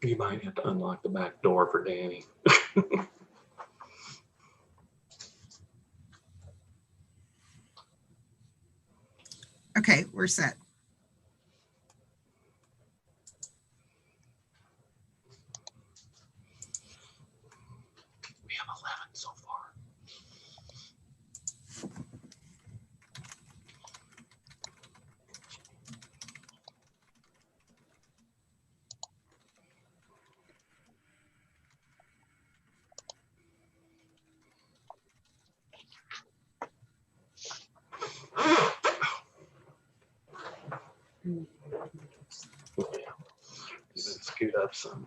You might have to unlock the back door for Danny. Okay, we're set. We have 11 so far. Yeah, even scoot up some.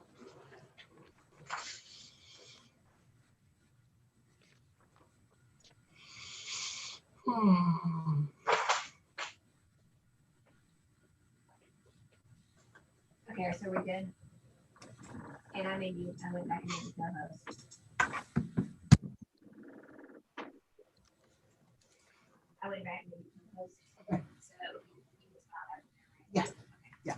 Okay, so we're good. And I went back and made you co-host. I went back and made you co-host. Okay. So you just got that. Yeah. Yeah.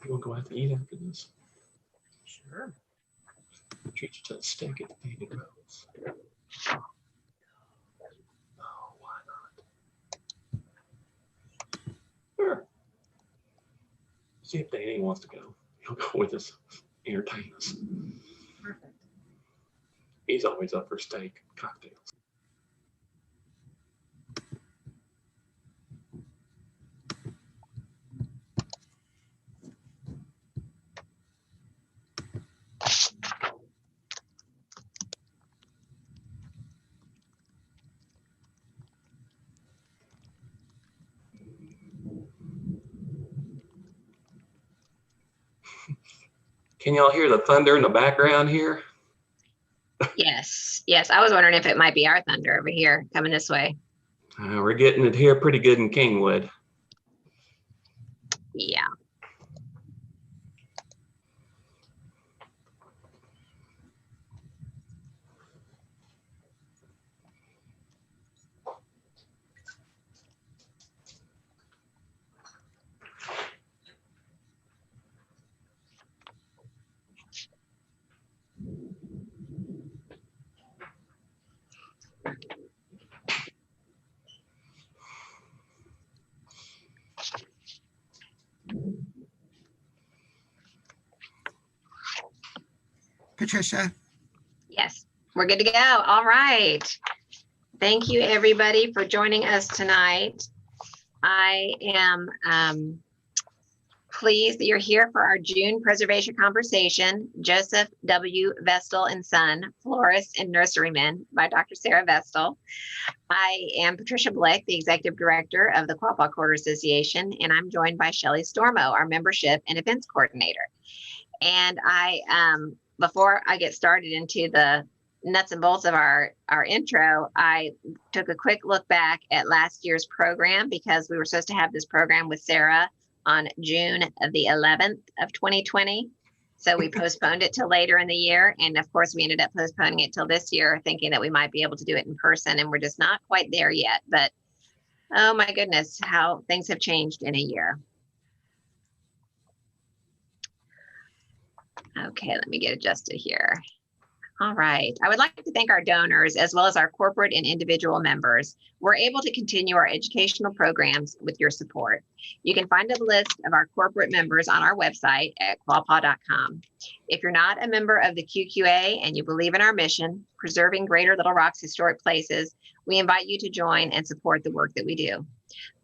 You want to go out to eat after this? Sure. Treat you to a steak at the Painted Rose. Oh, why not? Sure. See if Danny wants to go. He'll go with us, entertain us. Perfect. He's always up for steak cocktails. Can y'all hear the thunder in the background here? Yes, yes. I was wondering if it might be our thunder over here coming this way. We're getting it here pretty good in Kingwood. Yeah. Patricia. Yes, we're good to go. All right. Thank you, everybody, for joining us tonight. I am pleased that you're here for our June preservation conversation. Joseph W. Vestal and Son, Florists and Nurserymen by Dr. Sarah Vestal. I am Patricia Blick, the Executive Director of the Quapaw Quarter Association, and I'm joined by Shelley Stormo, our Membership and Events Coordinator. And before I get started into the nuts and bolts of our intro, I took a quick look back at last year's program because we were supposed to have this program with Sarah on June of the 11th of 2020. So we postponed it till later in the year. And of course, we ended up postponing it till this year, thinking that we might be able to do it in person. And we're just not quite there yet. But oh my goodness, how things have changed in a year. Okay, let me get adjusted here. All right. I would like to thank our donors as well as our corporate and individual members. We're able to continue our educational programs with your support. You can find a list of our corporate members on our website at quapaw.com. If you're not a member of the QQA and you believe in our mission, preserving Greater Little Rock's historic places, we invite you to join and support the work that we do.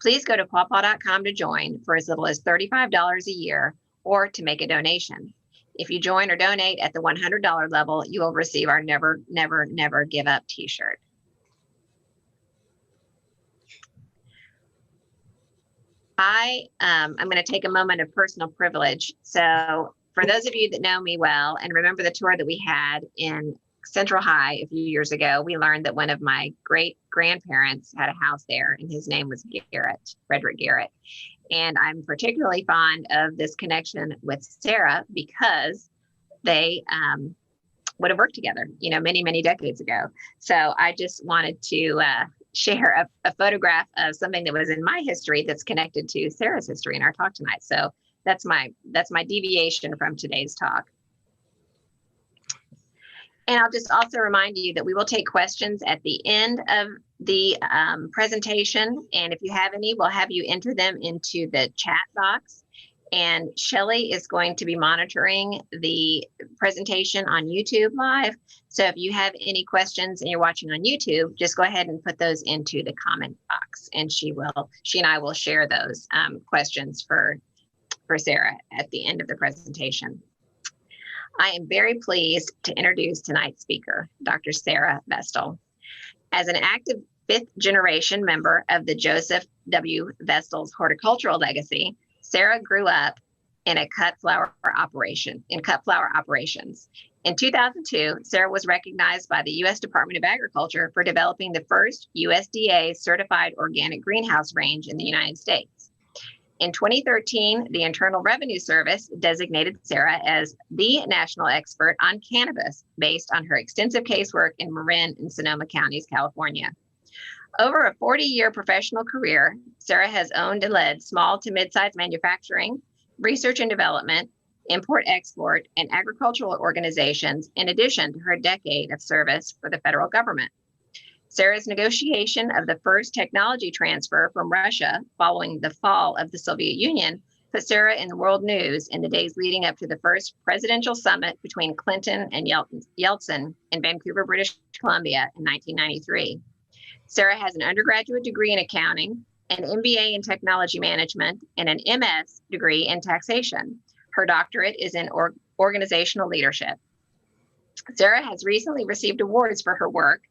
Please go to quapaw.com to join for as little as $35 a year or to make a donation. If you join or donate at the $100 level, you will receive our Never, Never, Never Give Up t-shirt. I'm going to take a moment of personal privilege. So for those of you that know me well and remember the tour that we had in Central High a few years ago, we learned that one of my great grandparents had a house there and his name was Garrett, Frederick Garrett. And I'm particularly fond of this connection with Sarah because they would have worked together, you know, many, many decades ago. So I just wanted to share a photograph of something that was in my history that's connected to Sarah's history in our talk tonight. So that's my deviation from today's talk. And I'll just also remind you that we will take questions at the end of the presentation. And if you have any, we'll have you enter them into the chat box. And Shelley is going to be monitoring the presentation on YouTube Live. So if you have any questions and you're watching on YouTube, just go ahead and put those into the comment box, and she and I will share those questions for Sarah at the end of the presentation. I am very pleased to introduce tonight's speaker, Dr. Sarah Vestal. As an active 5th generation member of the Joseph W. Vestal's horticultural legacy, Sarah grew up in cut flower operations. In 2002, Sarah was recognized by the U.S. Department of Agriculture for developing the first USDA certified organic greenhouse range in the United States. In 2013, the Internal Revenue Service designated Sarah as the national expert on cannabis based on her extensive casework in Marin and Sonoma counties, California. Over a 40-year professional career, Sarah has owned and led small to mid-sized manufacturing, research and development, import-export, and agricultural organizations, in addition to her decade of service for the federal government. Sarah's negotiation of the first technology transfer from Russia following the fall of the Soviet Union put Sarah in the world news in the days leading up to the first presidential summit between Clinton and Yeltsin in Vancouver, British Columbia in 1993. Sarah has an undergraduate degree in accounting, an MBA in technology management, and an MS degree in taxation. Her doctorate is in organizational leadership. Sarah has recently received awards for her work: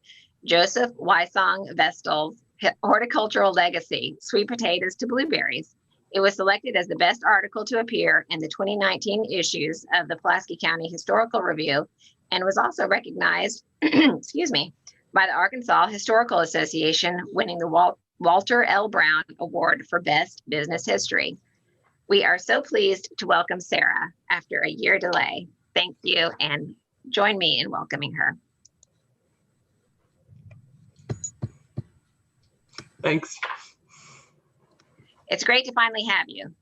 Joseph Wysong Vestal's Horticultural Legacy, Sweet Potatoes to Blueberries. It was selected as the best article to appear in the 2019 issues of the Pulaski County Historical Review, and was also recognized, excuse me, by the Arkansas Historical Association, winning the Walter L. Brown Award for Best Business History. We are so pleased to welcome Sarah after a year delay. Thank you, and join me in welcoming her. Thanks. It's great to finally have you.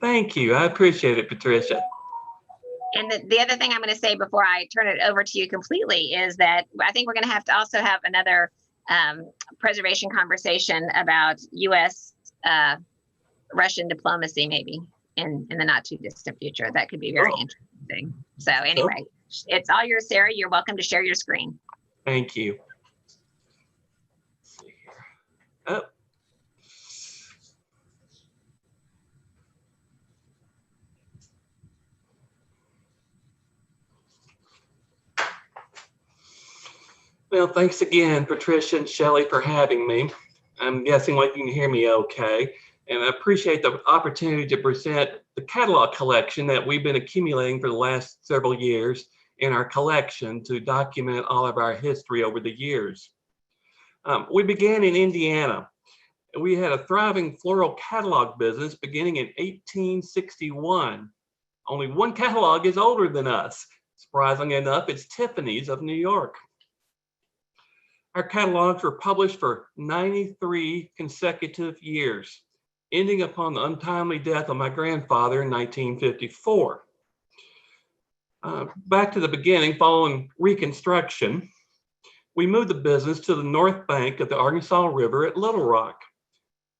Thank you. I appreciate it, Patricia. And the other thing I'm going to say before I turn it over to you completely is that I think we're going to have to also have another preservation conversation about U.S. Russian diplomacy, maybe in the not too distant future. That could be very interesting. So anyway, it's all yours, Sarah. You're welcome to share your screen. Thank you. Let's see here. Oh. Well, thanks again, Patricia and Shelley, for having me. I'm guessing like you can hear me okay. And I appreciate the opportunity to present the catalog collection that we've been accumulating for the last several years in our collection to document all of our history over the years. We began in Indiana. We had a thriving floral catalog business beginning in 1861. Only one catalog is older than us. Surprisingly enough, it's Tiffany's of New York. Our catalogs were published for 93 consecutive years, ending upon the untimely death of my grandfather in 1954. Back to the beginning, following Reconstruction, we moved the business to the north bank of the Arkansas River at Little Rock.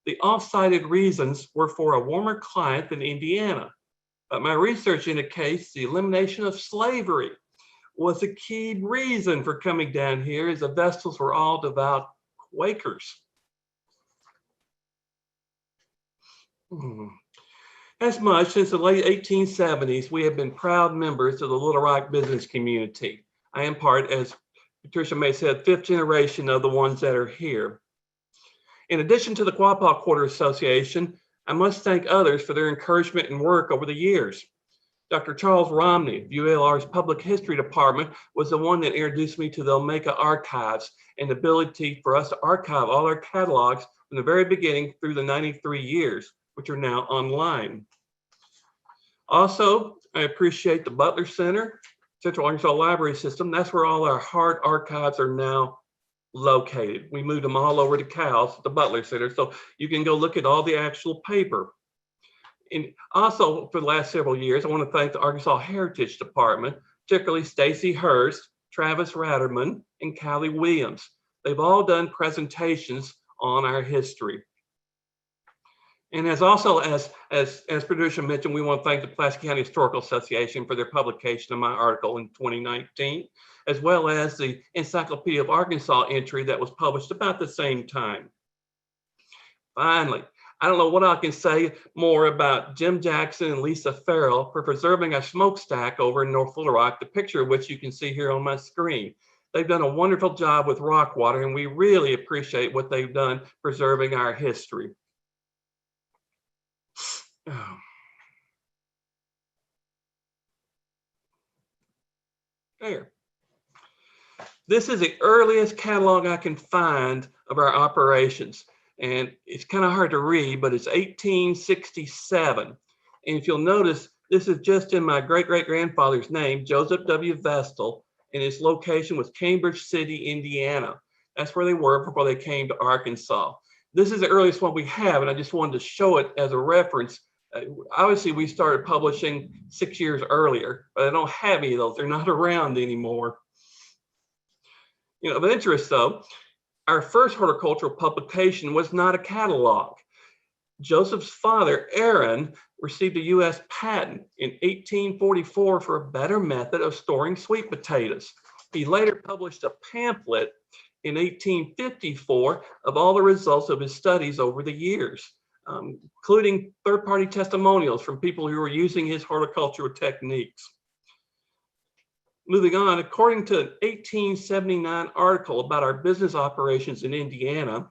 The off-cited reasons were for a warmer climate than Indiana, but my research indicates the elimination of slavery was a key reason for coming down here, as the Vestals were all devout Quakers. As much since the late 1870s, we have been proud members of the Little Rock business community. I am part, as Patricia may have said, 5th generation of the ones that are here. In addition to the Quapaw Quarter Association, I must thank others for their encouragement and work over the years. Dr. Charles Romney, of ULR's Public History Department, was the one that introduced me to the Omega archives and the ability for us to archive all our catalogs from the very beginning through the 93 years, which are now online. Also, I appreciate the Butler Center, Central Arkansas Library System. That's where all our hard archives are now located. We moved them all over to Cal's, the Butler Center, so you can go look at all the actual paper. And also, for the last several years, I want to thank the Arkansas Heritage Department, particularly Stacy Hurst, Travis Ratterman, and Callie Williams. They've all done presentations on our history. And as Patricia mentioned, we want to thank the Pulaski County Historical Association for their publication of my article in 2019, as well as the Encyclopedia of Arkansas entry that was published about the same time. Finally, I don't know what I can say more about Jim Jackson and Lisa Farrell for preserving a smokestack over in North Little Rock, the picture of which you can see here on my screen. They've done a wonderful job with rock water, and we really appreciate what they've done preserving our history. Oh. There. This is the earliest catalog I can find of our operations. And it's kind of hard to read, but it's 1867. And if you'll notice, this is just in my great-great-grandfather's name, Joseph W. Vestal, and his location was Cambridge City, Indiana. That's where they were before they came to Arkansas. This is the earliest one we have, and I just wanted to show it as a reference. Obviously, we started publishing 6 years earlier, but I don't have any of those. They're not around anymore. You know, of interest, though, our first horticultural publication was not a catalog. Joseph's father, Aaron, received a U.S. patent in 1844 for a better method of storing sweet potatoes. He later published a pamphlet in 1854 of all the results of his studies over the years, including third-party testimonials from people who were using his horticultural techniques. Moving on, according to an 1879 article about our business operations in Indiana,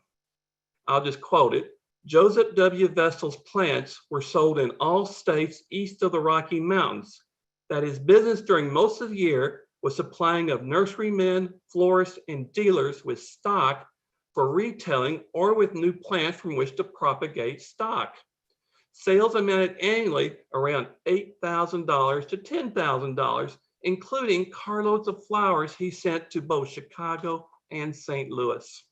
I'll just quote it, Joseph W. Vestal's plants were sold in all states east of the Rocky Mountains. That his business during most of the year was supplying of nurserymen, florists, and dealers with stock for retailing or with new plants from which to propagate stock. Sales amounted annually around $8,000 to $10,000, including carloads of flowers he sent to both Chicago and St. Louis.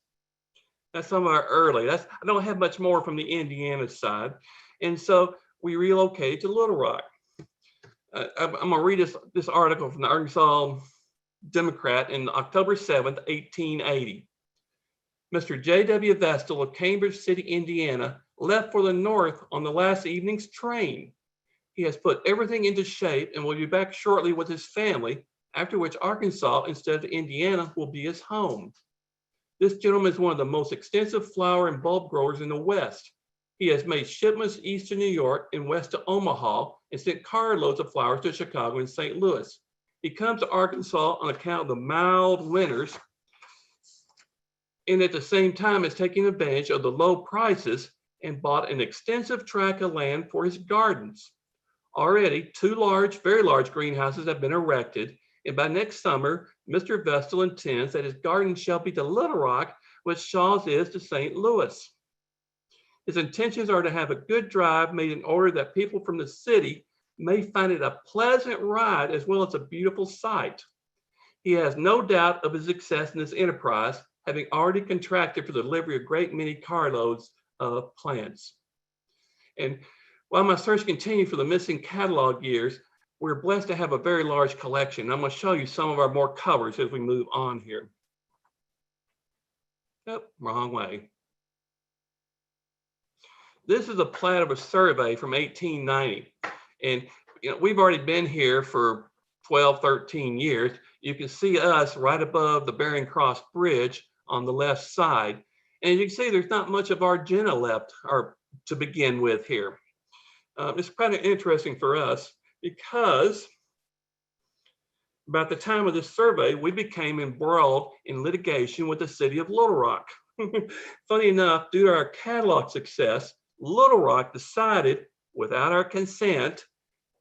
That's some of our early. I don't have much more from the Indiana side. And so we relocated to Little Rock. I'm going to read this article from the Arkansas Democrat in October 7th, 1880. Mr. J.W. Vestal of Cambridge City, Indiana, left for the north on the last evening's train. He has put everything into shape and will be back shortly with his family, after which Arkansas instead of Indiana will be his home. This gentleman is one of the most extensive flower and bulb growers in the West. He has made shipments east to New York and west to Omaha and sent carloads of flowers to Chicago and St. Louis. He comes to Arkansas on account of the mild winters and at the same time is taking advantage of the low prices and bought an extensive tract of land for his gardens. Already, 2 very large greenhouses have been erected, and by next summer, Mr. Vestal intends that his garden shall be to Little Rock what Shaw's is to St. Louis. His intentions are to have a good drive made in order that people from the city may find it a pleasant ride as well as a beautiful sight. He has no doubt of his success in this enterprise, having already contracted for the delivery of a great many carloads of plants. And while my search continued for the missing catalog years, we're blessed to have a very large collection. I'm going to show you some of our more covers as we move on here. Yep, wrong way. This is a plat of a survey from 1890. And we've already been here for 12, 13 years. You can see us right above the Bering Cross Bridge on the left side. And you can see there's not much of Argenta left to begin with here. It's kind of interesting for us because about the time of this survey, we became embroiled in litigation with the city of Little Rock. Funny enough, due to our catalog success, Little Rock decided, without our consent,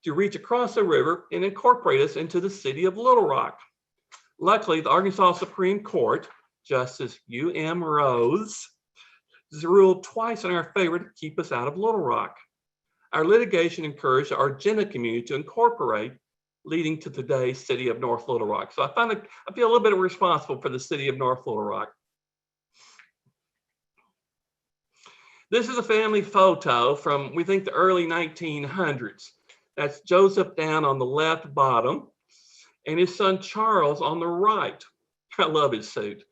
to reach across the river and incorporate us into the city of Little Rock. Luckily, the Arkansas Supreme Court, Justice U.M. Rose, ruled twice in our favor to keep us out of Little Rock. Our litigation encouraged the Argenta community to incorporate, leading to today's city of North Little Rock. So I feel a little bit responsible for the city of North Little Rock. This is a family photo from, we think, the early 1900s. That's Joseph down on the left bottom and his son Charles on the right. I love his suit.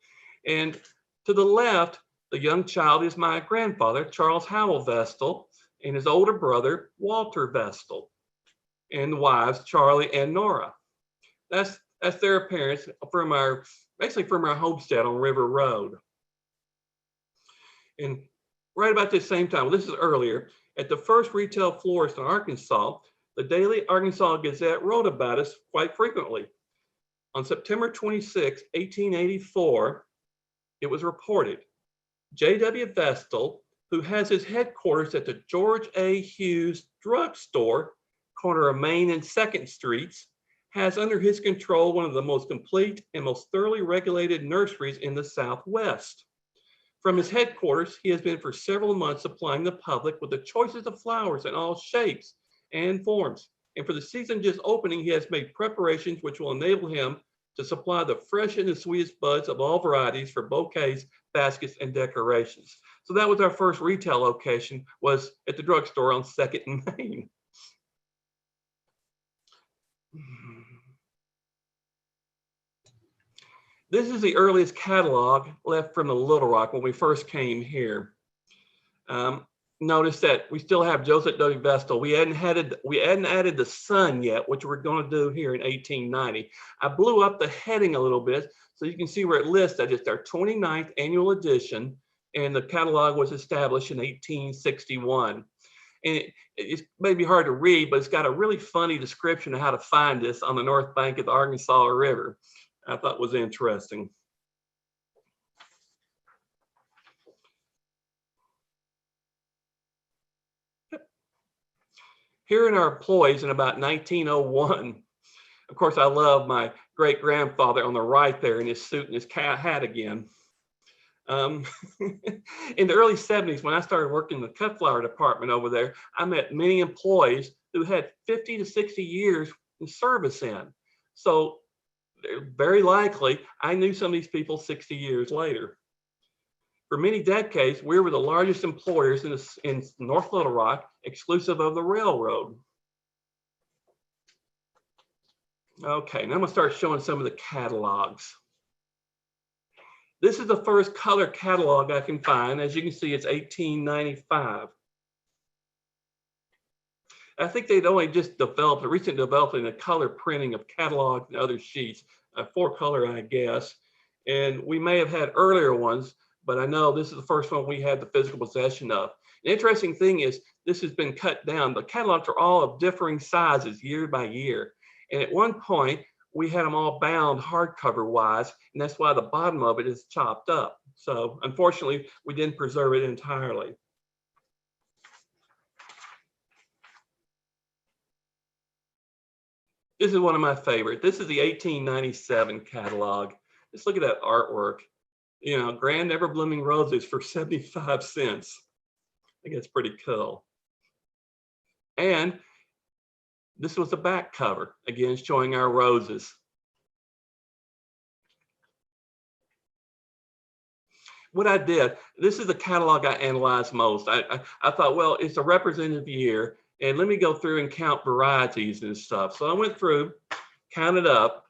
And to the left, the young child is my grandfather, Charles Howell Vestal, and his older brother, Walter Vestal, and the wives, Charlie and Nora. That's their appearance from basically from our homestead on River Road. And right about this same time, well, this is earlier, at the first retail florist in Arkansas, the Daily Arkansas Gazette wrote about us quite frequently. On September 26, 1884, it was reported, J.W. Vestal, who has his headquarters at the George A. Hughes Drugstore, corner of Main and 2nd Streets, has under his control one of the most complete and most thoroughly regulated nurseries in the Southwest. From his headquarters, he has been for several months supplying the public with the choicest of flowers in all shapes and forms. And for the season just opening, he has made preparations which will enable him to supply the freshest and sweetest buds of all varieties for bouquets, baskets, and decorations. So that was our first retail location, was at the drugstore on 2nd and Main. This is the earliest catalog left from the Little Rock when we first came here. Notice that we still have Joseph W. Vestal. We hadn't added the son yet, which we're going to do here in 1890. I blew up the heading a little bit so you can see where it lists that it's our 29th annual edition, and the catalog was established in 1861. And it may be hard to read, but it's got a really funny description of how to find this on the north bank of the Arkansas River. I thought was interesting. Here are our employees in about 1901. Of course, I love my great grandfather on the right there in his suit and his hat again. In the early 70s, when I started working in the cut flower department over there, I met many employees who had 50 to 60 years in service in. So very likely, I knew some of these people 60 years later. For many decades, we were the largest employers in North Little Rock, exclusive of the railroad. Okay, now I'm gonna start showing some of the catalogs. This is the first color catalog I can find. As you can see, it's 1895. I think they'd only just recently developing a color printing of catalogs and other sheets, 4-color, I guess. And we may have had earlier ones, but I know this is the first one we had the physical possession of. The interesting thing is this has been cut down. The catalogs are all of differing sizes year by year. And at one point, we had them all bound hardcover wise, and that's why the bottom of it is chopped up. So unfortunately, we didn't preserve it entirely. This is one of my favorite. This is the 1897 catalog. Just look at that artwork. You know, grand ever blooming roses for 75 cents. I think that's pretty cool. And this was the back cover, again, showing our roses. What I did, this is the catalog I analyzed most. I thought, well, it's a representative year, and let me go through and count varieties and stuff. So I went through, counted up,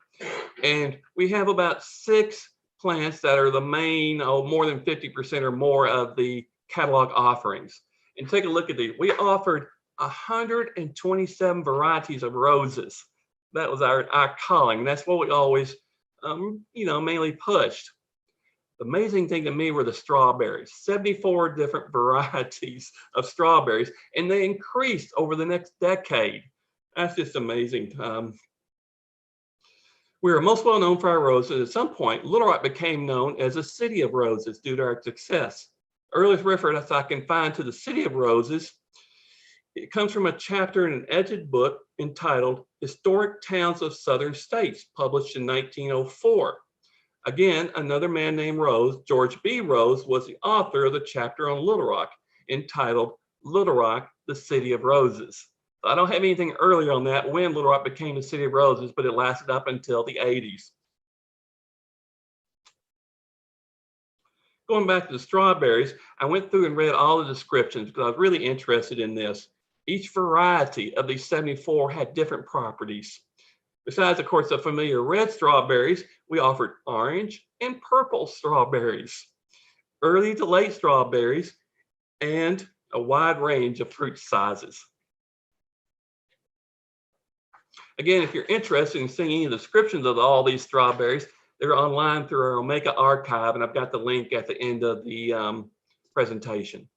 and we have about 6 plants that are the main, more than 50% or more of the catalog offerings. And take a look at these. We offered 127 varieties of roses. That was our calling. That's what we always, mainly pushed. The amazing thing to me were the strawberries, 74 different varieties of strawberries, and they increased over the next decade. That's just amazing. We were most well known for our roses. At some point, Little Rock became known as a city of roses due to our success. Earliest reference I can find to the city of roses, it comes from a chapter in an edited book entitled Historic Towns of Southern States, published in 1904. Again, another man named Rose, George B. Rose, was the author of the chapter on Little Rock entitled Little Rock, the City of Roses. I don't have anything earlier on that when Little Rock became the City of Roses, but it lasted up until the 80s. Going back to the strawberries, I went through and read all the descriptions because I was really interested in this. Each variety of these 74 had different properties. Besides, of course, the familiar red strawberries, we offered orange and purple strawberries, early to late strawberries, and a wide range of fruit sizes. Again, if you're interested in seeing any descriptions of all these strawberries, they're online through our Omega archive, and I've got the link at the end of the presentation.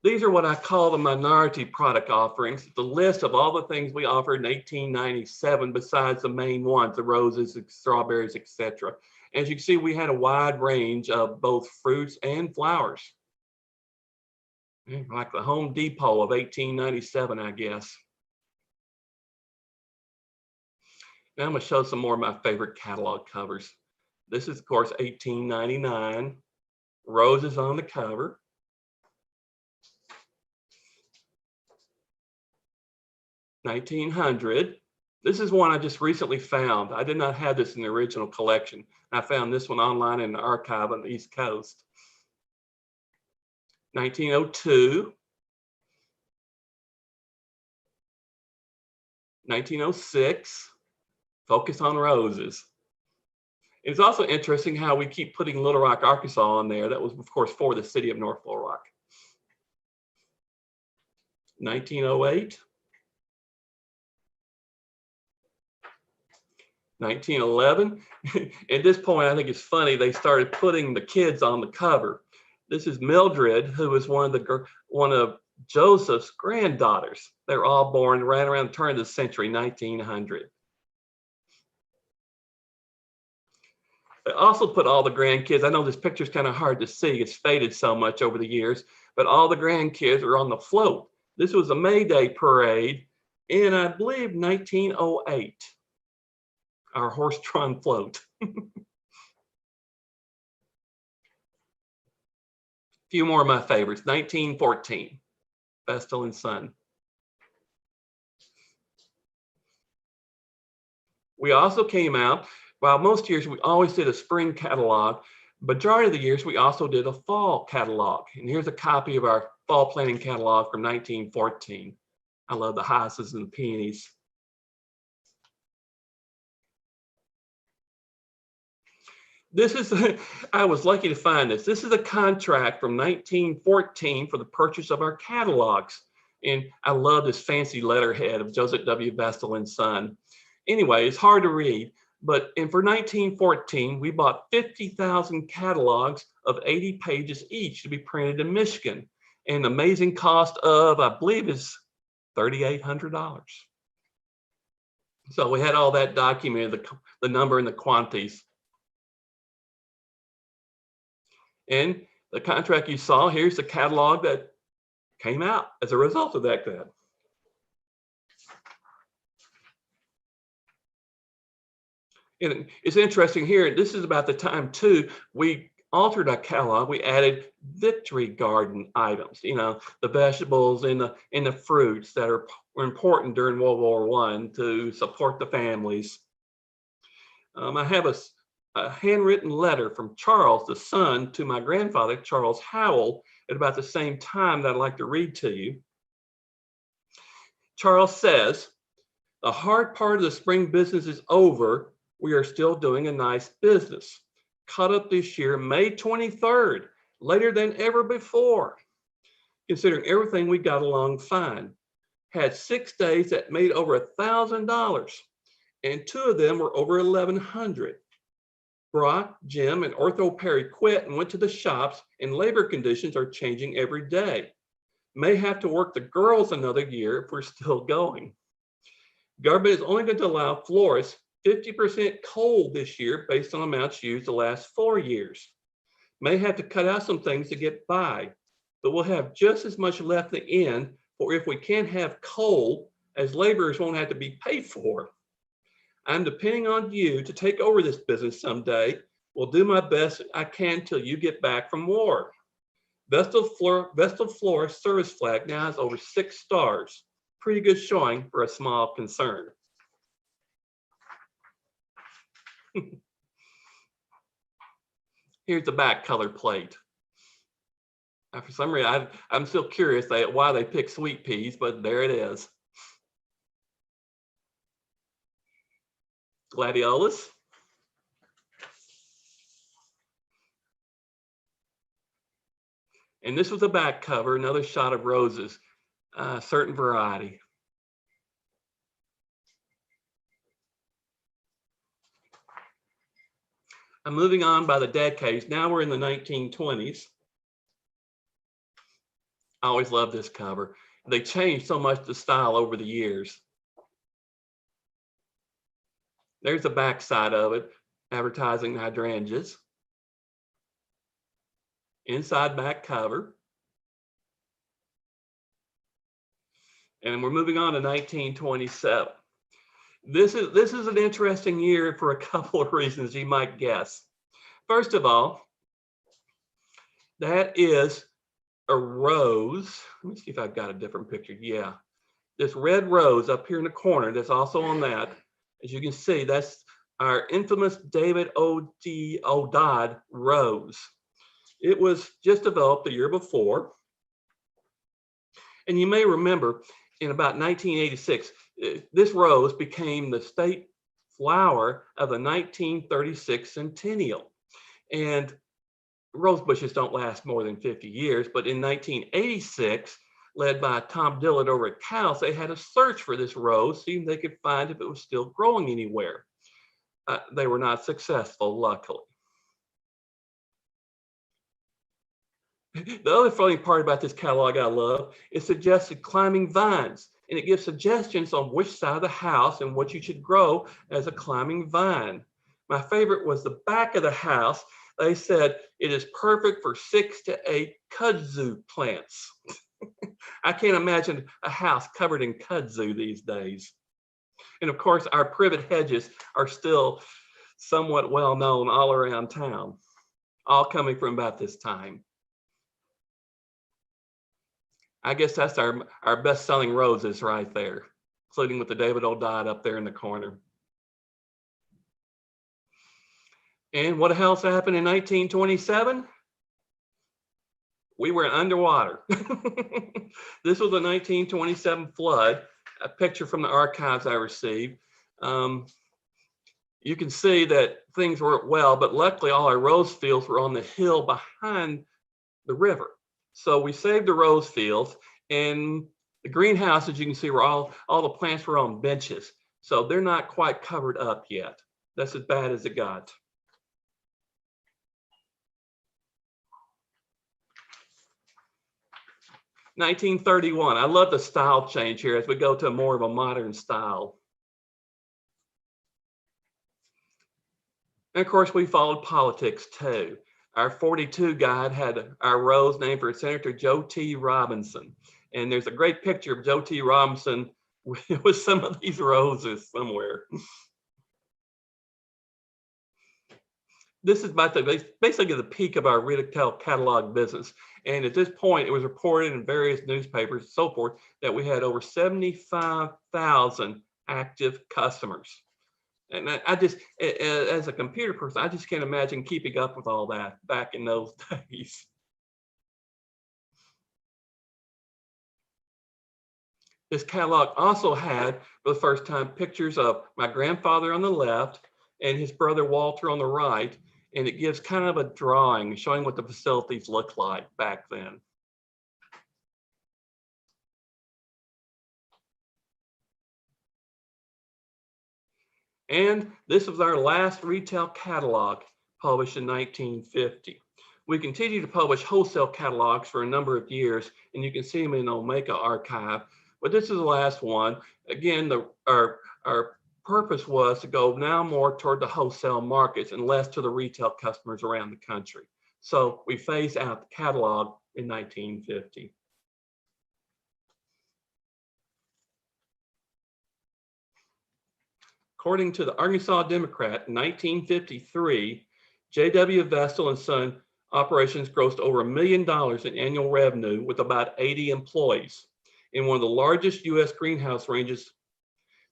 These are what I call the minority product offerings, the list of all the things we offered in 1897 besides the main ones, the roses, the strawberries, etc. As you can see, we had a wide range of both fruits and flowers. Like the Home Depot of 1897, I guess. Now I'm going to show some more of my favorite catalog covers. This is, of course, 1899. Roses on the cover. $1900. This is one I just recently found. I did not have this in the original collection. I found this one online in the archive on the East Coast. 1902. 1906. Focus on Roses. It's also interesting how we keep putting Little Rock, Arkansas on there. That was, of course, for the city of North Little Rock. 1908. 1911. At this point, I think it's funny, they started putting the kids on the cover. This is Mildred, who was one of Joseph's granddaughters. They were all born right around the turn of the century, 1900. They also put all the grandkids. I know this picture's kind of hard to see. It's faded so much over the years, but all the grandkids are on the float. This was a May Day parade in, I believe, 1908. Our horse-drawn float. Few more of my favorites. 1914, Vestal and Son. We also came out, while most years we always did a spring catalog, majority of the years we also did a fall catalog. And here's a copy of our fall planting catalog from 1914. I love the hyacinths and the peonies. This is, I was lucky to find this. This is a contract from 1914 for the purchase of our catalogs. And I love this fancy letterhead of Joseph W. Vestal and Son. Anyway, it's hard to read, but for 1914, we bought 50,000 catalogs of 80 pages each to be printed in Michigan. And the amazing cost of, I believe, is $3,800. So we had all that documented, the number and the quantities. And the contract you saw, here's the catalog that came out as a result of that. And it's interesting here, this is about the time too, we altered our catalog. We added victory garden items, you know, the vegetables and the fruits that were important during World War I to support the families. I have a handwritten letter from Charles, the son, to my grandfather, Charles Howell, at about the same time that I'd like to read to you. Charles says, "The hard part of the spring business is over. We are still doing a nice business. Caught up this year, May 23rd, later than ever before. Considering everything, we got along fine. Had 6 days that made over $1,000, and 2 of them were over 1,100. Brock, Jim, and Ortho Perry quit and went to the shops, and labor conditions are changing every day. May have to work the girls another year if we're still going. Government is only going to allow florists 50% coal this year based on amounts used the last 4 years. May have to cut out some things to get by, but we'll have just as much left at the end for if we can't have coal, as laborers won't have to be paid for. I'm depending on you to take over this business someday. Will do my best I can till you get back from war. Vestal Florist service flag now has over 6 stars. Pretty good showing for a small concern." Here's the back color plate. Now, for some reason, I'm still curious why they pick sweet peas, but there it is. Gladiolus. And this was a back cover, another shot of roses, a certain variety. I'm moving on by the decades. Now we're in the 1920s. I always loved this cover. They changed so much the style over the years. There's the back side of it, advertising hydrangeas. Inside back cover. And we're moving on to 1927. This is an interesting year for a couple of reasons you might guess. First of all, that is a rose. Let me see if I've got a different picture. Yeah, this red rose up here in the corner that's also on that. As you can see, that's our infamous David O.D. O'Dodd rose. It was just developed the year before. And you may remember in about 1986, this rose became the state flower of the 1936 centennial. And rose bushes don't last more than 50 years, but in 1986, led by Tom Dillard over at Cowles, they had a search for this rose, seeing they could find if it was still growing anywhere. They were not successful, luckily. The other funny part about this catalog I love is suggested climbing vines, and it gives suggestions on which side of the house and what you should grow as a climbing vine. My favorite was the back of the house. They said it is perfect for 6 to 8 kudzu plants. I can't imagine a house covered in kudzu these days. And of course, our privet hedges are still somewhat well known all around town, all coming from about this time. I guess that's our best-selling roses right there, including with the David O'Dodd up there in the corner. And what else happened in 1927? We were underwater. This was a 1927 flood, a picture from the archives I received. You can see that things weren't well, but luckily all our rose fields were on the hill behind the river. So we saved the rose fields, and the greenhouses, you can see, were all the plants were on benches. So they're not quite covered up yet. That's as bad as it got. (1931). I love the style change here as we go to more of a modern style. And of course, we followed politics too. Our 42 guide had our rose named for Senator Joe T. Robinson. And there's a great picture of Joe T. Robinson with some of these roses somewhere. This is basically the peak of our retail catalog business. And at this point, it was reported in various newspapers and so forth that we had over 75,000 active customers. And I just, as a computer person, I just can't imagine keeping up with all that back in those days. This catalog also had, for the first time, pictures of my grandfather on the left and his brother Walter on the right. And it gives kind of a drawing showing what the facilities looked like back then. And this was our last retail catalog, published in 1950. We continue to publish wholesale catalogs for a number of years, and you can see them in the Omeka archive, but this is the last one. Again, our purpose was to go now more toward the wholesale markets and less to the retail customers around the country. So we phased out the catalog in 1950. According to the Arkansas Democrat, in 1953, J.W. Vestal and Son operations grossed over $1 million in annual revenue with about 80 employees. In one of the largest U.S. greenhouse ranges,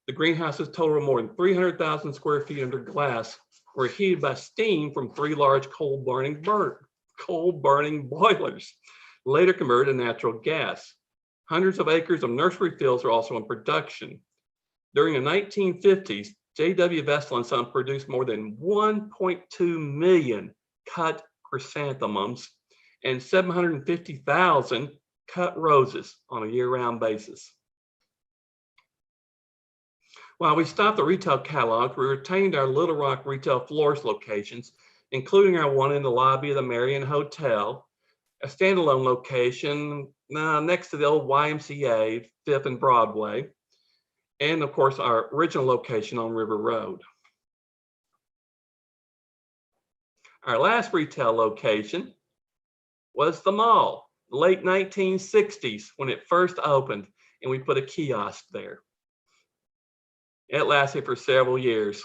the greenhouses total more than 300,000 square feet under glass were heated by steam from 3 large coal burning boilers, later converted to natural gas. Hundreds of acres of nursery fields are also in production. During the 1950s, J.W. Vestal and Son produced more than 1.2 million cut chrysanthemums and 750,000 cut roses on a year-round basis. While we stopped the retail catalog, we retained our Little Rock retail florist locations, including our one in the lobby of the Marion Hotel, a standalone location next to the old YMCA, 5th and Broadway, and of course our original location on River Road. Our last retail location was the mall, late 1960s when it first opened, and we put a kiosk there. It lasted for several years.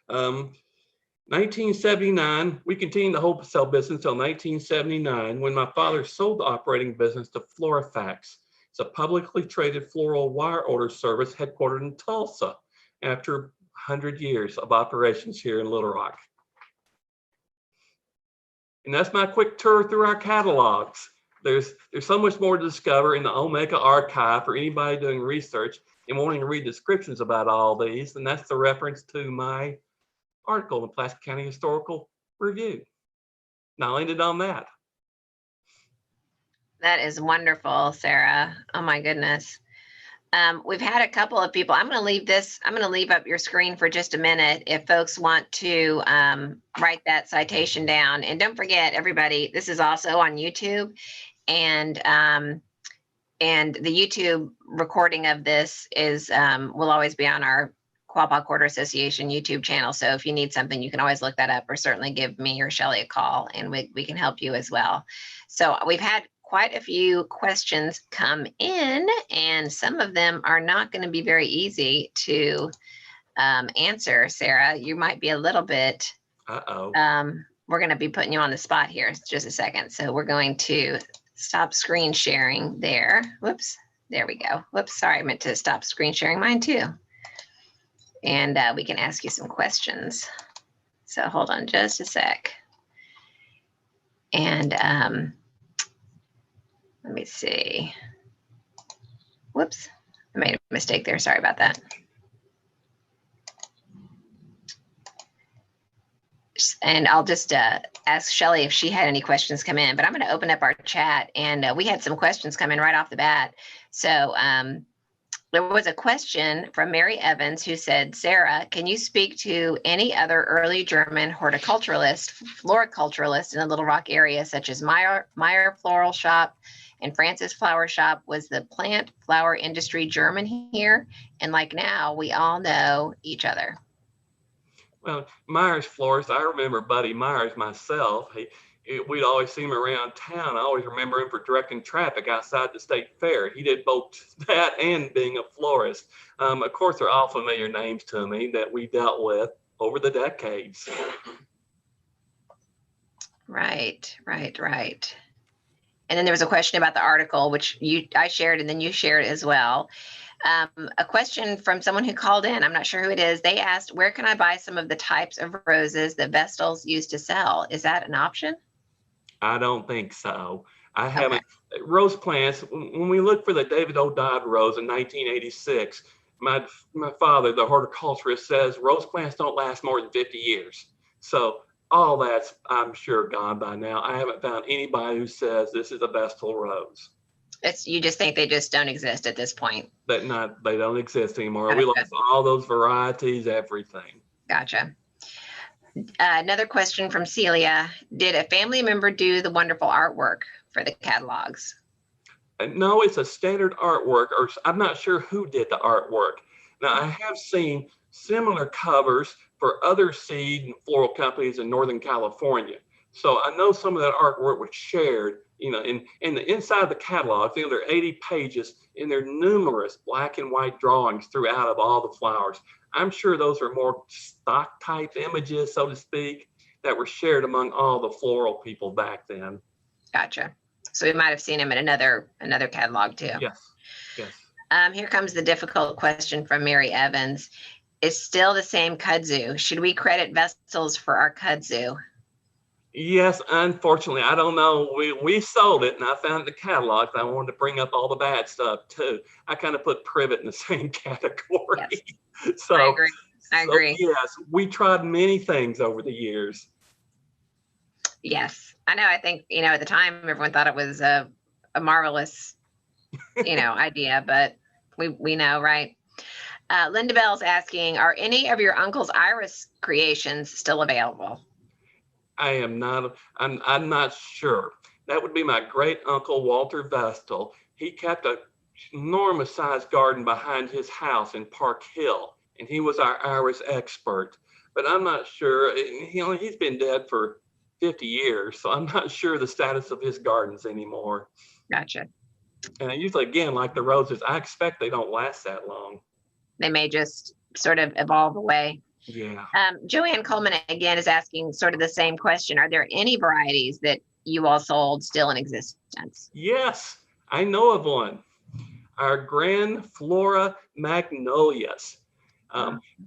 1979, we continued the wholesale business until 1979 when my father sold the operating business to Florists. It's a publicly traded floral wire order service headquartered in Tulsa after 100 years of operations here in Little Rock. And that's my quick tour through our catalogs. There's so much more to discover in the Omega archive for anybody doing research and wanting to read descriptions about all these, and that's the reference to my article in the Pulaski County Historical Review. Now I'll end it on that. That is wonderful, Sarah. Oh my goodness. We've had a couple of people. I'm going to leave up your screen for just a minute if folks want to write that citation down. And don't forget, everybody, this is also on YouTube, and the YouTube recording of this is will always be on our Quapaw Quarter Association YouTube channel. So if you need something, you can always look that up, or certainly give me or Shelley a call, and we can help you as well. So we've had quite a few questions come in, and some of them are not going to be very easy to answer. Sarah, you might be a little bit. We're going to be putting you on the spot here. Just a second. So we're going to stop screen sharing there. Whoops. There we go. Whoops. Sorry, I meant to stop screen sharing mine too. And we can ask you some questions. So hold on just a sec. And let me see. Whoops, I made a mistake there. Sorry about that. And I'll just ask Shelley if she had any questions come in, but I'm going to open up our chat, and we had some questions come in right off the bat. So there was a question from Mary Evans who said, Sarah, can you speak to any other early German horticulturalist, floriculturalist in the Little Rock area, such as Meyer Floral Shop and Francis Flower Shop? Was the plant flower industry German here? And like now, we all know each other. Well, Myers Florist, I remember Buddy Myers myself. We'd always see him around town. I always remember him for directing traffic outside the state fair. He did both that and being a florist. Of course, they're all familiar names to me that we dealt with over the decades. Right. And then there was a question about the article, which I shared, and then you shared as well. A question from someone who called in. I'm not sure who it is. They asked, where can I buy some of the types of roses that Vestals used to sell? Is that an option? I don't think so. I haven't. Rose plants, when we look for the David O. Dodd rose in 1986, my father, the horticulturist, says rose plants don't last more than 50 years. So all that's, I'm sure, gone by now. I haven't found anybody who says this is a Vestal rose. You just think they just don't exist at this point? They don't exist anymore. We lost all those varieties, everything. Gotcha. Another question from Celia. Did a family member do the wonderful artwork for the catalogs? No, it's a standard artwork, or I'm not sure who did the artwork. Now, I have seen similar covers for other seed and floral companies in Northern California. So I know some of that artwork was shared, in the inside of the catalog. There are 80 pages, and there are numerous black and white drawings throughout of all the flowers. I'm sure those are more stock type images, so to speak, that were shared among all the floral people back then. Gotcha. So we might have seen them in another catalog too. Yes. Here comes the difficult question from Mary Evans. is still the same kudzu. Should we credit Vestals for our kudzu? Yes, unfortunately, I don't know. We sold it, and I found it in the catalog. I wanted to bring up all the bad stuff too. I kind of put Privet in the same category. Yes, So, I agree. I agree. yes, we tried many things over the years. Yes, I know. I think, at the time, everyone thought it was a marvelous, idea, but we know, right? Linda Bell's asking, are any of your uncle's iris creations still available? I'm not sure. That would be my great uncle Walter Vestal. He kept a enormous sized garden behind his house in Park Hill, and he was our iris expert. But I'm not sure. He's been dead for 50 years, so I'm not sure the status of his gardens anymore. Gotcha. And I usually, again, like the roses, I expect they don't last that long. They may just sort of evolve away. Yeah. Joanne Coleman again is asking sort of the same question. Are there any varieties that you all sold still in existence? Yes, I know of one. Our Grand Flora magnolias.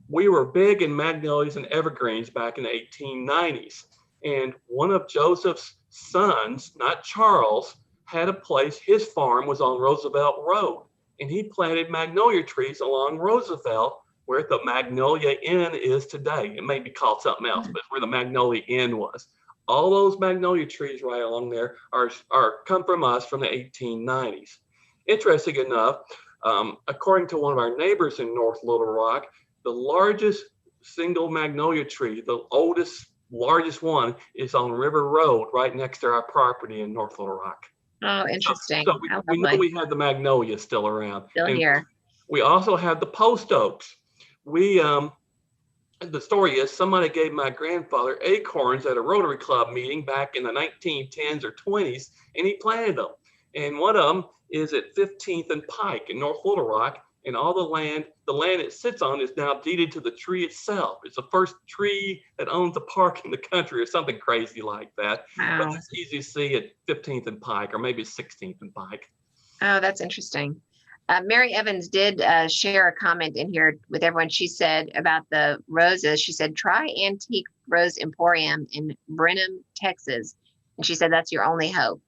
We were big in magnolias and evergreens back in the 1890s. And one of Joseph's sons, not Charles, had a place. His farm was on Roosevelt Road. And he planted magnolia trees along Roosevelt, where the Magnolia Inn is today. It may be called something else, but it's where the Magnolia Inn was. All those magnolia trees right along there are come from us from the 1890s. Interesting enough, according to one of our neighbors in North Little Rock, the largest single magnolia tree, the oldest, largest one, is on River Road right next to our property in North Little Rock. Oh, interesting. So we know we have the magnolia still around. Still here. We also have the post oaks. The story is somebody gave my grandfather acorns at a Rotary Club meeting back in the 1910s or 20s, and he planted them. And one of them is at 15th and Pike in North Little Rock, and all the land it sits on is now deeded to the tree itself. It's the first tree that owns a park in the country or something crazy like that. Wow. But it's easy to see at 15th and Pike, or maybe 16th and Pike. Oh, that's interesting. Mary Evans did share a comment in here with everyone. She said about the roses, she said, try Antique Rose Emporium in Brenham, Texas. And she said, that's your only hope.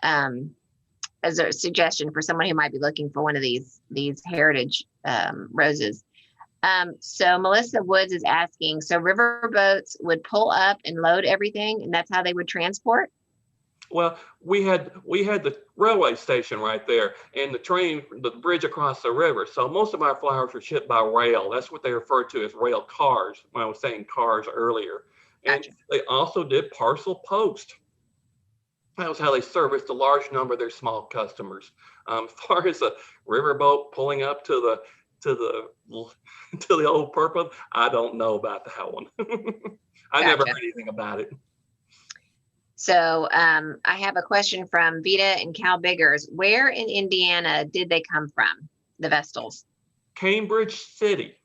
As a suggestion for someone who might be looking for one of these heritage roses. So Melissa Woods is asking, so river boats would pull up and load everything, and that's how they would transport? Well, we had the railway station right there and the bridge across the river. So most of our flowers were shipped by rail. That's what they refer to as rail cars when I was saying cars earlier. And Gotcha. They also did parcel post. That was how they serviced a large number of their small customers. As far as a riverboat pulling up to the old purple, I don't know about that one. I never Gotcha. heard anything about it. So I have a question from Vita and Cal Biggers. Where in Indiana did they come from, the Vestals? Cambridge City.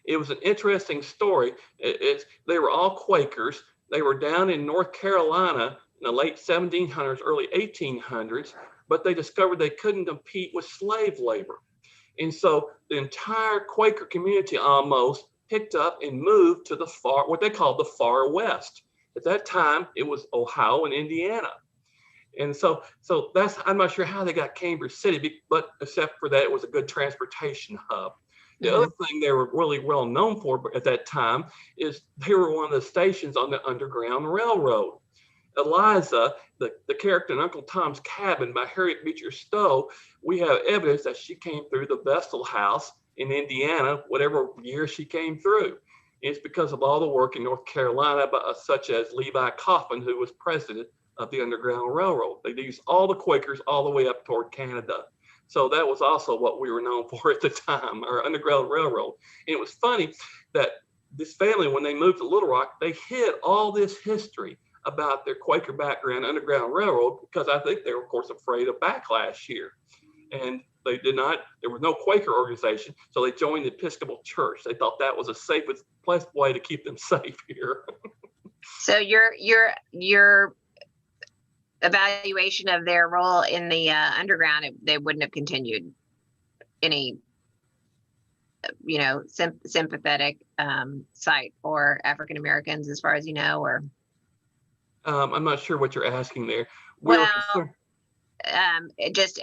It was an interesting story. They were all Quakers. They were down in North Carolina in the late 1700s, early 1800s, but they discovered they couldn't compete with slave labor. And so the entire Quaker community almost picked up and moved to what they called the far west. At that time, it was Ohio and Indiana. And so I'm not sure how they got Cambridge City, but except for that, it was a good transportation hub. The other thing they were really well known for at that time is they were one of the stations on the Underground Railroad. Eliza, the character in Uncle Tom's Cabin by Harriet Beecher Stowe, we have evidence that she came through the Vestal house in Indiana, whatever year she came through. It's because of all the work in North Carolina, such as Levi Coffin, who was president of the Underground Railroad. They used all the Quakers all the way up toward Canada. So that was also what we were known for at the time, our Underground Railroad. And it was funny that this family, when they moved to Little Rock, they hid all this history about their Quaker background, Underground Railroad, because I think they were, of course, afraid of backlash here. And there was no Quaker organization, so they joined the Episcopal Church. They thought that was the safest way to keep them safe here. So your evaluation of their role in the underground, they wouldn't have continued any sympathetic site for African Americans, as far as you know, or? I'm not sure what you're asking there. We were Well, concerned.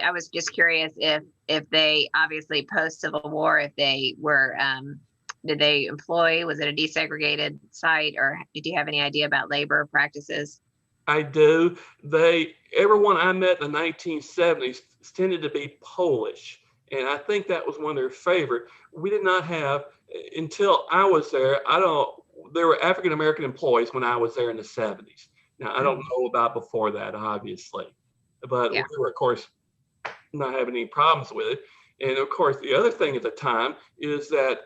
I was just curious if they, obviously post Civil War, if they were, did they employ, was it a desegregated site, or did you have any idea about labor practices? I do. Everyone I met in the 1970s tended to be Polish, and I think that was one of their favorite. We did not have, until I was there, there were African American employees when I was there in the 70s. Now, I don't know about before that, obviously, but Yeah. we were, of course, not having any problems with it. And of course, the other thing at the time is that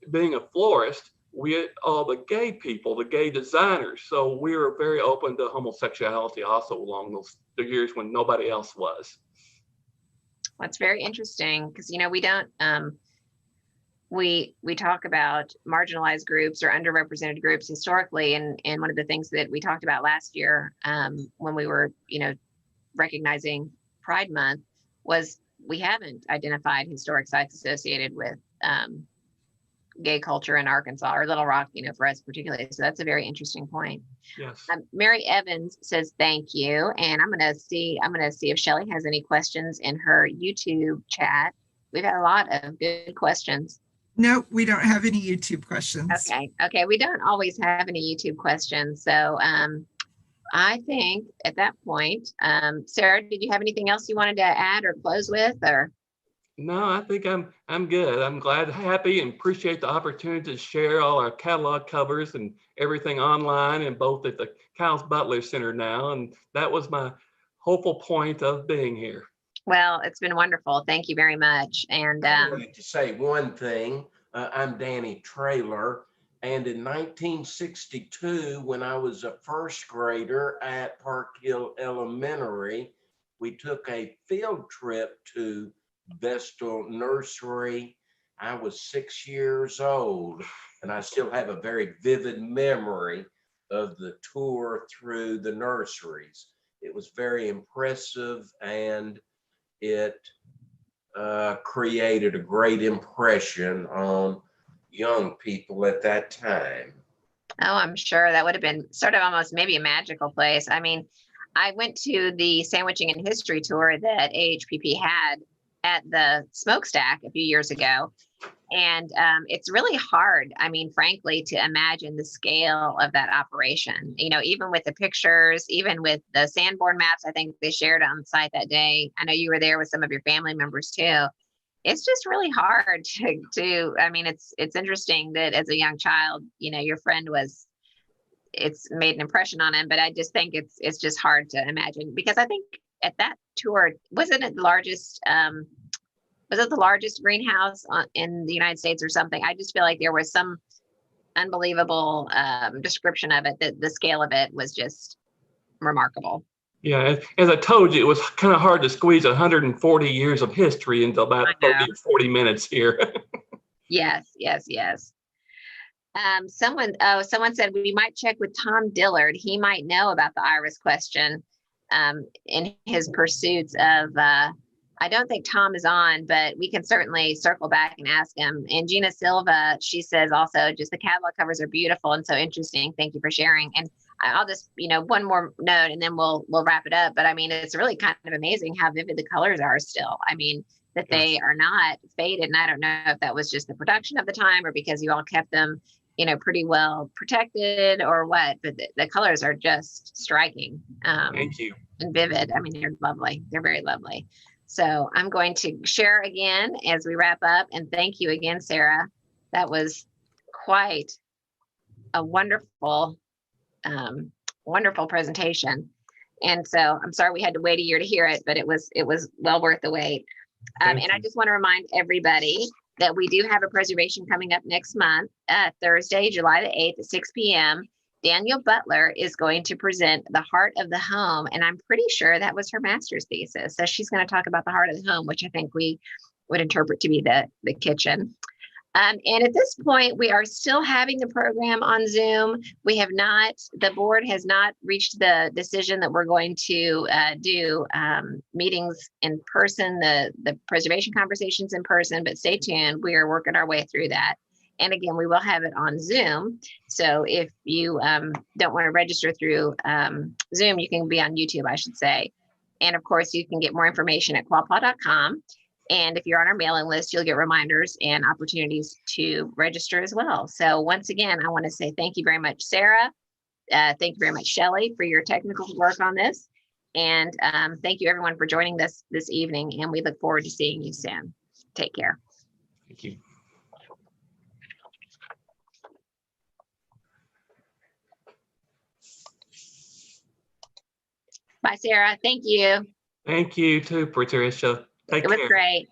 being a florist, we had all the gay people, the gay designers. So we were very open to homosexuality also along the years when nobody else was. That's very interesting, because we don't we talk about marginalized groups or underrepresented groups historically, and one of the things that we talked about last year, when we were recognizing Pride Month, was we haven't identified historic sites associated with gay culture in Arkansas or Little Rock, for us particularly. So that's a very interesting point. Yes. Mary Evans says thank you, and I'm gonna see if Shelley has any questions in her YouTube chat. We've had a lot of good questions. No, we don't have any YouTube questions. Okay, we don't always have any YouTube questions, so I think at that point, Sarah, did you have anything else you wanted to add or close with, or? No, I think I'm good. I'm glad, happy, and appreciate the opportunity to share all our catalog covers and everything online, and both at the Kyles Butler Center now. And that was my hopeful point of being here. Well, it's been wonderful. Thank you very much. And I wanted to say one thing. I'm Danny Traylor, and in 1962, when I was a first grader at Park Hill Elementary, we took a field trip to Vestal Nursery. I was 6 years old, and I still have a very vivid memory of the tour through the nurseries. It was very impressive, and it created a great impression on young people at that time. Oh, I'm sure that would have been sort of almost maybe a magical place. I mean, I went to the Sandwiching and History tour that AHPP had at the smokestack a few years ago. And it's really hard, I mean, frankly, to imagine the scale of that operation, even with the pictures, even with the Sanborn maps, I think they shared on site that day. I know you were there with some of your family members too. It's just really hard to I mean, it's interesting that as a young child, your friend it's made an impression on him, but I just think it's just hard to imagine, because I think at that tour, wasn't it the largest, was it the largest greenhouse in the United States or something? I just feel like there was some unbelievable description of it, that the scale of it was just remarkable. Yeah, as I told you, it was kind of hard to squeeze 140 years of history into about 30 or 40 minutes here. Yes. Someone said we might check with Tom Dillard. He might know about the iris question in his pursuits of, I don't think Tom is on, but we can certainly circle back and ask him. And Gina Silva, she says also, just the catalog covers are beautiful and so interesting. Thank you for sharing. And I'll just, one more note and then we'll wrap it up. But I mean, it's really kind of amazing how vivid the colors are still. I mean, that they are not faded. And I don't know if that was just the production of the time or because you all kept them, pretty well protected or what, but the colors are just striking. Thank you. And vivid. I mean, they're lovely. They're very lovely. So I'm going to share again as we wrap up, and thank you again, Sarah. That was quite a wonderful, wonderful presentation. And so I'm sorry we had to wait a year to hear it, but it was well worth the wait. And I just want to remind everybody that we do have a preservation coming up next month, Thursday, July the 8th at 6 p.m. Daniel Butler is going to present The Heart of the Home, and I'm pretty sure that was her master's thesis. So she's going to talk about the heart of the home, which I think we would interpret to be the kitchen. And at this point, we are still having the program on Zoom. The board has not reached the decision that we're going to do meetings in person, the preservation conversations in person, but stay tuned. We are working our way through that. And again, we will have it on Zoom. So if you don't want to register through Zoom, you can be on YouTube, I should say. And of course, you can get more information at quapaw.com. And if you're on our mailing list, you'll get reminders and opportunities to register as well. So once again, I want to say thank you very much, Sarah. Thank you very much, Shelley, for your technical work on this. And thank you everyone for joining us this evening. And we look forward to seeing you soon. Take care. Thank you. Bye, Sarah. Thank you. Thank you too, Patricia. Take It was care. great.